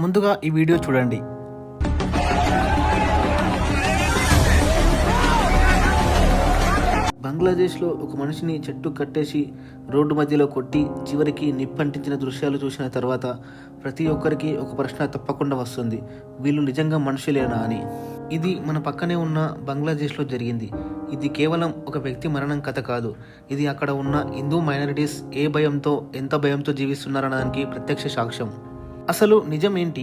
ముందుగా ఈ వీడియో చూడండి. బంగ్లాదేశ్లో ఒక మనిషిని చెట్టు కట్టేసి రోడ్డు మధ్యలో కొట్టి చివరికి నిప్పంటించిన దృశ్యాలు చూసిన తర్వాత ప్రతి ఒక్కరికి ఒక ప్రశ్న తప్పకుండా వస్తుంది, వీళ్ళు నిజంగా మనుషులేనా అని. ఇది మన పక్కనే ఉన్న బంగ్లాదేశ్లో జరిగింది. ఇది కేవలం ఒక వ్యక్తి మరణం కథ కాదు, ఇది అక్కడ ఉన్న హిందూ మైనారిటీస్ ఏ భయంతో ఎంత భయంతో జీవిస్తున్నారనడానికి ప్రత్యక్ష సాక్ష్యం. అసలు నిజం ఏంటి?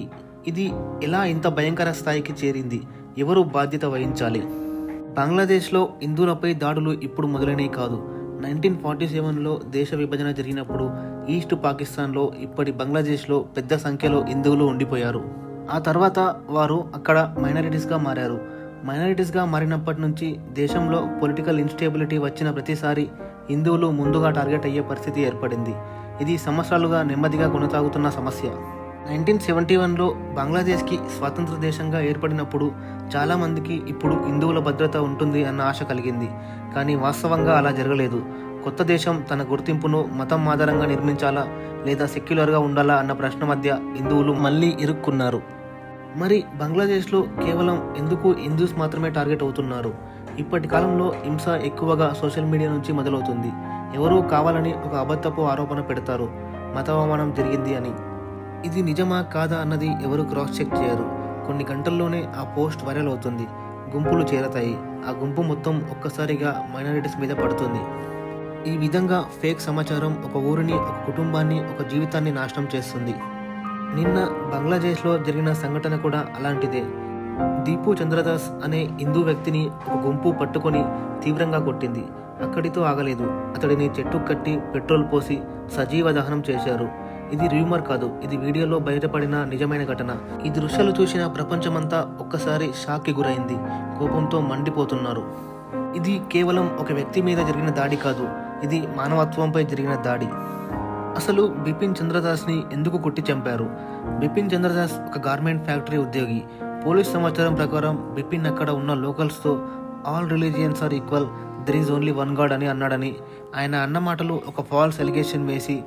ఇది ఎలా ఇంత భయంకర స్థాయికి చేరింది? ఎవరు బాధ్యత వహించాలి? బంగ్లాదేశ్లో హిందువులపై దాడులు ఇప్పుడు మొదలైనవి కాదు. 1947లో దేశ విభజన జరిగినప్పుడు ఈస్ట్ పాకిస్తాన్లో ఇప్పటి బంగ్లాదేశ్లో పెద్ద సంఖ్యలో హిందువులు ఉండిపోయారు. ఆ తర్వాత వారు అక్కడ మైనారిటీస్గా మారారు. మైనారిటీస్గా మారినప్పటి నుంచి దేశంలో పొలిటికల్ ఇన్స్టేబిలిటీ వచ్చిన ప్రతిసారి హిందువులు ముందుగా టార్గెట్ అయ్యే పరిస్థితి ఏర్పడింది. ఇది సంవత్సరాలుగా నెమ్మదిగా కొనసాగుతున్న సమస్య. 1971లో బంగ్లాదేశ్కి స్వతంత్ర దేశంగా ఏర్పడినప్పుడు చాలామందికి ఇప్పుడు హిందువుల భద్రత ఉంటుంది అన్న ఆశ కలిగింది. కానీ వాస్తవంగా అలా జరగలేదు. కొత్త దేశం తన గుర్తింపును మతం ఆధారంగా నిర్మించాలా లేదా సెక్యులర్గా ఉండాలా అన్న ప్రశ్న మధ్య హిందువులు మళ్ళీ ఇరుక్కున్నారు. మరి బంగ్లాదేశ్లో కేవలం ఎందుకు హిందూస్ మాత్రమే టార్గెట్ అవుతున్నారు? ఇప్పటి కాలంలో హింస ఎక్కువగా సోషల్ మీడియా నుంచి మొదలవుతుంది. ఎవరూ కావాలని ఒక అబద్ధపు ఆరోపణ పెడతారు, మత అవమానం జరిగింది అని. ఇది నిజమా కాదా అన్నది ఎవరు క్రాస్ చెక్ చేయరు. కొన్ని గంటల్లోనే ఆ పోస్ట్ వైరల్ అవుతుంది, గుంపులు చేరతాయి. ఆ గుంపు మొత్తం ఒక్కసారిగా మైనారిటీస్ మీద పడుతుంది. ఈ విధంగా ఫేక్ సమాచారం ఒక ఊరిని, ఒక కుటుంబాన్ని, ఒక జీవితాన్ని నాశనం చేస్తుంది. నిన్న బంగ్లాదేశ్లో జరిగిన సంఘటన కూడా అలాంటిదే. దీపు చంద్రదాస్ అనే హిందూ వ్యక్తిని ఒక గుంపు పట్టుకొని తీవ్రంగా కొట్టింది. అక్కడితో ఆగలేదు. అతడిని చెట్టు కట్టి పెట్రోల్ పోసి సజీవ దహనం చేశారు. ఇది రూమర్ కాదు, ఇది వీడియోలో బయటపడిన నిజమైన ఘటన. ఈ దృశ్యాలు చూసిన ప్రపంచమంతా ఒక్కసారి షాక్కి గురైంది, కోపంతో మండిపోతున్నారు. ఇది కేవలం ఒక వ్యక్తి మీద జరిగిన దాడి కాదు, ఇది మానవత్వంపై జరిగిన దాడి. అసలు బిపిన్ చంద్రదాస్ని ఎందుకు కొట్టి చంపారు? బిపిన్ చంద్రదాస్ ఒక గార్మెంట్ ఫ్యాక్టరీ ఉద్యోగి. పోలీస్ సమాచారం ప్రకారం బిపిన్ అక్కడ ఉన్న లోకల్స్తో all religions are equal, there is only one God అని అన్నాడని. ఆయన అన్న మాటలు ఒక ఫాల్స్ ఎలిగేషన్ వేసి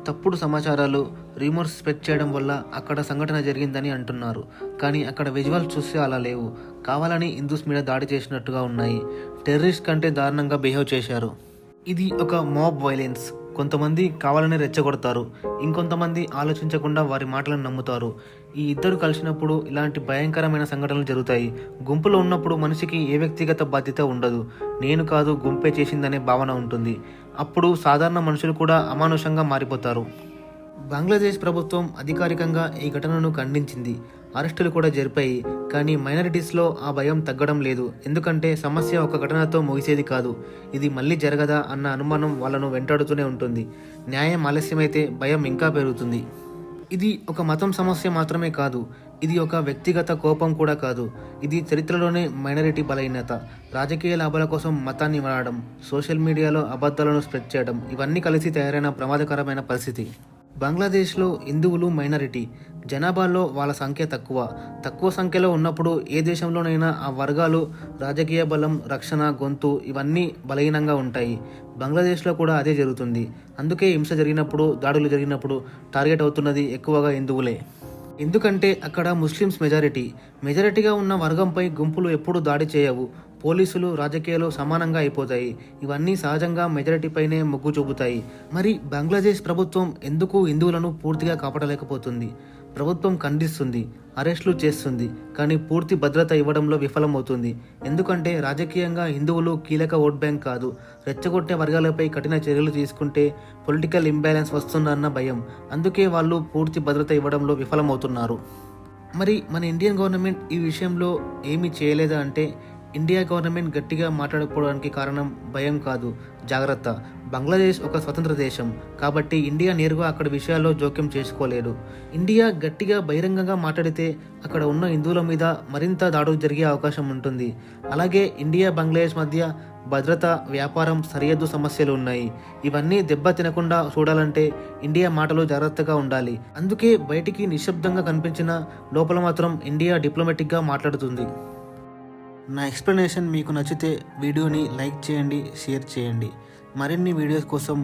తప్పుడు సమాచారాలు, ర్యూమర్స్ స్ప్రెడ్ చేయడం వల్ల అక్కడ సంఘటన జరిగిందని అంటున్నారు. కానీ అక్కడ విజువల్స్ చూస్తే అలా లేవు. కావాలని హిందూస్ మీద దాడి చేసినట్టుగా ఉన్నాయి. టెర్రరిస్ట్ కంటే దారుణంగా బిహేవ్ చేశారు. ఇది ఒక మాబ్ వైలెన్స్. కొంతమంది కావాలని రెచ్చగొడతారు, ఇంకొంతమంది ఆలోచించకుండా వారి మాటలను నమ్ముతారు. ఈ ఇద్దరు కలిసినప్పుడు ఇలాంటి భయంకరమైన సంఘటనలు జరుగుతాయి. గుంపులో ఉన్నప్పుడు మనిషికి ఏ వ్యక్తిగత బాధ్యత ఉండదు, నేను కాదు గుంపే చేసిందనే భావన ఉంటుంది. అప్పుడు సాధారణ మనుషులు కూడా అమానుషంగా మారిపోతారు. బంగ్లాదేశ్ ప్రభుత్వం అధికారికంగా ఈ ఘటనను ఖండించింది. అరెస్టులు కూడా జరిపాయి. కానీ మైనారిటీస్లో ఆ భయం తగ్గడం లేదు. ఎందుకంటే సమస్య ఒక ఘటనతో ముగిసేది కాదు. ఇది మళ్ళీ జరగదా అన్న అనుమానం వాళ్ళను వెంటాడుతూనే ఉంటుంది. న్యాయం ఆలస్యమైతే భయం ఇంకా పెరుగుతుంది. ఇది ఒక మతం సమస్య మాత్రమే కాదు, ఇది ఒక వ్యక్తిగత కోపం కూడా కాదు. ఇది చరిత్రలోనే మైనారిటీ బలహీనత. రాజకీయ లాభాల కోసం మతాన్ని వాడడం, సోషల్ మీడియాలో అబద్ధాలను స్ప్రెడ్ చేయడం, ఇవన్నీ కలిసి తయారైన ప్రమాదకరమైన పరిస్థితి. బంగ్లాదేశ్లో హిందువులు మైనారిటీ. జనాభాలో వాళ్ళ సంఖ్య తక్కువ సంఖ్యలో ఉన్నప్పుడు ఏ దేశంలోనైనా ఆ వర్గాలు రాజకీయ బలం, రక్షణ, గొంతు ఇవన్నీ బలహీనంగా ఉంటాయి. బంగ్లాదేశ్లో కూడా అదే జరుగుతుంది. అందుకే హింస జరిగినప్పుడు, దాడులు జరిగినప్పుడు టార్గెట్ అవుతున్నది ఎక్కువగా హిందువులే. ఎందుకంటే అక్కడ ముస్లిమ్స్ మెజారిటీగా ఉన్న వర్గంపై గుంపులు ఎప్పుడూ దాడి చేయవు. పోలీసులు, రాజకీయాలు సమానంగా అయిపోతాయి. ఇవన్నీ సహజంగా మెజారిటీపైనే మొగ్గు చూపుతాయి. మరి బంగ్లాదేశ్ ప్రభుత్వం ఎందుకు హిందువులను పూర్తిగా కాపాడలేకపోతుంది? ప్రభుత్వం ఖండిస్తుంది, అరెస్టులు చేస్తుంది, కానీ పూర్తి భద్రత ఇవ్వడంలో విఫలమవుతుంది. ఎందుకంటే రాజకీయంగా హిందువులు కీలక ఓట్ బ్యాంక్ కాదు. రెచ్చగొట్టే వర్గాలపై కఠిన చర్యలు తీసుకుంటే పొలిటికల్ ఇంబ్యాలెన్స్ వస్తుందన్న భయం. అందుకే వాళ్ళు పూర్తి భద్రత ఇవ్వడంలో విఫలమవుతున్నారు. మరి మన ఇండియన్ గవర్నమెంట్ ఈ విషయంలో ఏమీ చేయలేదా అంటే, ఇండియా గవర్నమెంట్ గట్టిగా మాట్లాడకపోవడానికి కారణం భయం కాదు, జాగ్రత్త. బంగ్లాదేశ్ ఒక స్వతంత్ర దేశం కాబట్టి ఇండియా నేరుగా అక్కడ విషయాల్లో జోక్యం చేసుకోలేదు. ఇండియా గట్టిగా బహిరంగంగా మాట్లాడితే అక్కడ ఉన్న హిందువుల మీద మరింత దాడులు జరిగే అవకాశం ఉంటుంది. అలాగే ఇండియా బంగ్లాదేశ్ మధ్య భద్రత, వ్యాపారం, సరిహద్దు సమస్యలు ఉన్నాయి. ఇవన్నీ దెబ్బ తినకుండా చూడాలంటే ఇండియా మాటలు జాగ్రత్తగా ఉండాలి. అందుకే బయటికి నిశ్శబ్దంగా కనిపించిన లోపల మాత్రం ఇండియా డిప్లొమాటిక్గా మాట్లాడుతుంది. నా ఎక్స్ప్లెనేషన్ మీకు నచ్చితే వీడియోని లైక్ చేయండి, షేర్ చేయండి. మరిన్ని వీడియోస్ కోసం